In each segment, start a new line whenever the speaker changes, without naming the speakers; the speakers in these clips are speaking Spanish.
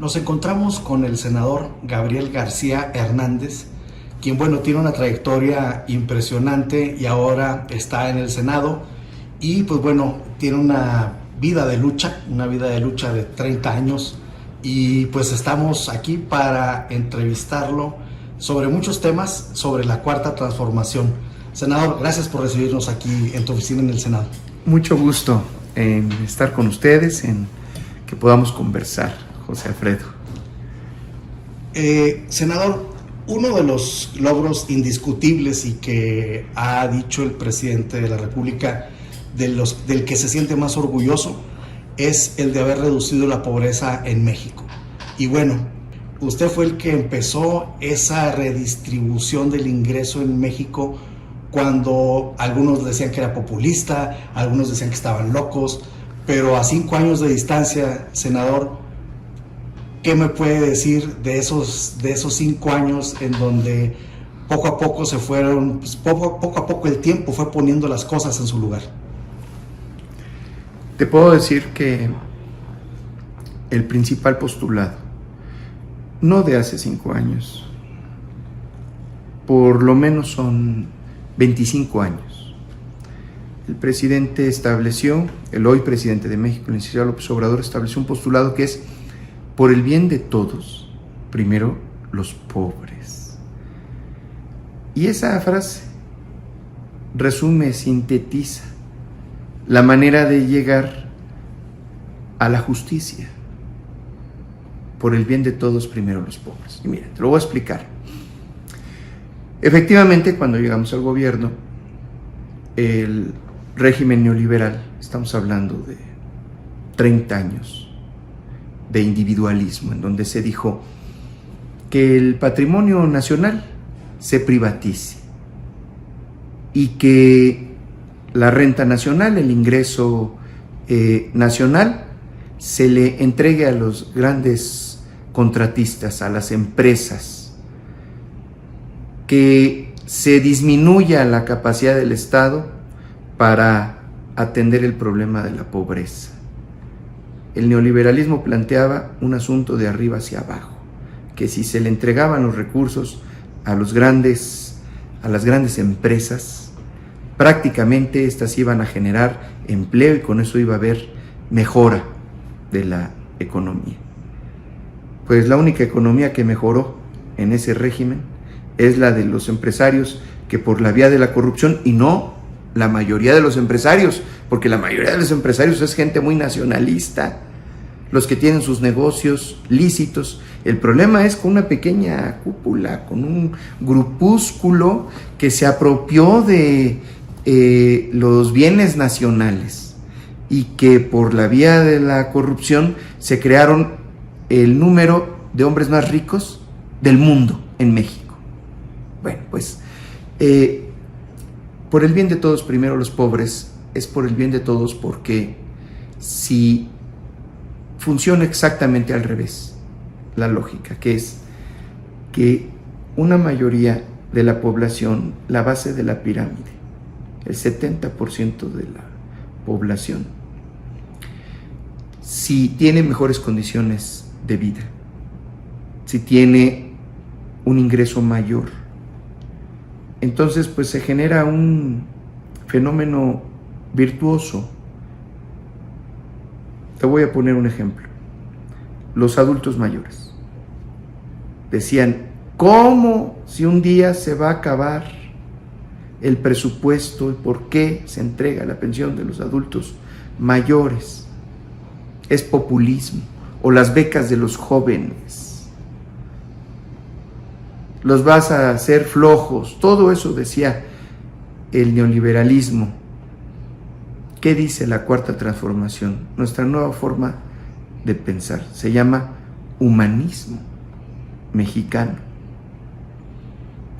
Nos encontramos con el senador Gabriel García Hernández, quien tiene una trayectoria impresionante y ahora está en el Senado y tiene una vida de lucha de 30 años y pues estamos aquí para entrevistarlo sobre muchos temas sobre la Cuarta Transformación. Senador, gracias por recibirnos aquí en tu oficina en el Senado.
Mucho gusto en estar con ustedes, en que podamos conversar. José Alfredo.
Senador, uno de los logros indiscutibles y que ha dicho el presidente de la República del que se siente más orgulloso es el de haber reducido la pobreza en México. Y usted fue el que empezó esa redistribución del ingreso en México cuando algunos decían que era populista, algunos decían que estaban locos, pero a 5 años de distancia, senador, ¿qué me puede decir de esos 5 años en donde poco a poco poco a poco el tiempo fue poniendo las cosas en su lugar?
Te puedo decir que el principal postulado, no de hace 5 años, por lo menos son 25 años. El presidente estableció, el hoy presidente de México, el licenciado López Obrador, estableció un postulado que es: por el bien de todos, primero los pobres. Y esa frase resume, sintetiza la manera de llegar a la justicia. Por el bien de todos, primero los pobres. Y mira, te lo voy a explicar. Efectivamente, cuando llegamos al gobierno, el régimen neoliberal, estamos hablando de 30 años, de individualismo, en donde se dijo que el patrimonio nacional se privatice y que la renta nacional, el ingreso nacional, se le entregue a los grandes contratistas, a las empresas, que se disminuya la capacidad del Estado para atender el problema de la pobreza. El neoliberalismo planteaba un asunto de arriba hacia abajo, que si se le entregaban los recursos a las grandes empresas, prácticamente estas iban a generar empleo y con eso iba a haber mejora de la economía. Pues la única economía que mejoró en ese régimen es la de los empresarios, que por la vía de la corrupción, y no la mayoría de los empresarios, porque la mayoría de los empresarios es gente muy nacionalista, los que tienen sus negocios lícitos. El problema es con una pequeña cúpula, con un grupúsculo que se apropió de los bienes nacionales y que por la vía de la corrupción se crearon el número de hombres más ricos del mundo en México. Bueno, pues por el bien de todos, primero los pobres, es por el bien de todos, porque si funciona exactamente al revés la lógica, que es que una mayoría de la población, la base de la pirámide, el 70% de la población, si tiene mejores condiciones de vida, si tiene un ingreso mayor, entonces pues se genera un fenómeno virtuoso. Te voy a poner un ejemplo. Los adultos mayores decían: ¿cómo si un día se va a acabar el presupuesto y por qué se entrega la pensión de los adultos mayores? Es populismo. O las becas de los jóvenes, los vas a hacer flojos. Todo eso decía el neoliberalismo. ¿Qué dice la Cuarta Transformación? Nuestra nueva forma de pensar se llama humanismo mexicano.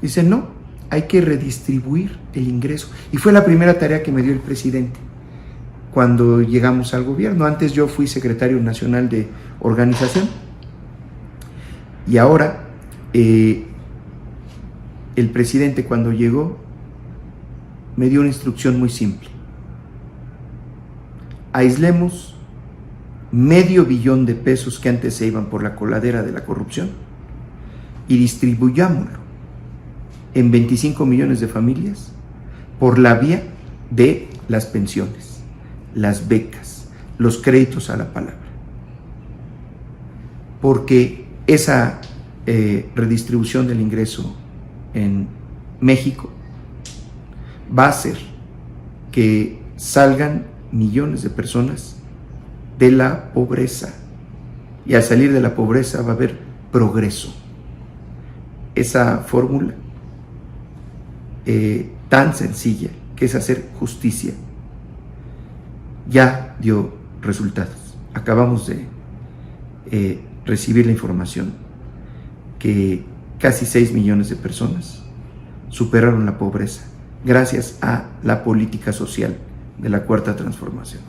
Dice: no, hay que redistribuir el ingreso. Y fue la primera tarea que me dio el presidente cuando llegamos al gobierno. Antes yo fui secretario nacional de organización y ahora el presidente, cuando llegó, me dio una instrucción muy simple: aislemos medio billón de pesos que antes se iban por la coladera de la corrupción y distribuyámoslo en 25 millones de familias por la vía de las pensiones, las becas, los créditos a la palabra. Porque esa redistribución del ingreso en México va a hacer que salgan millones de personas de la pobreza, y al salir de la pobreza va a haber progreso. Esa fórmula tan sencilla que es hacer justicia ya dio resultados. Acabamos de recibir la información que casi 6 millones de personas superaron la pobreza gracias a la política social de la Cuarta Transformación.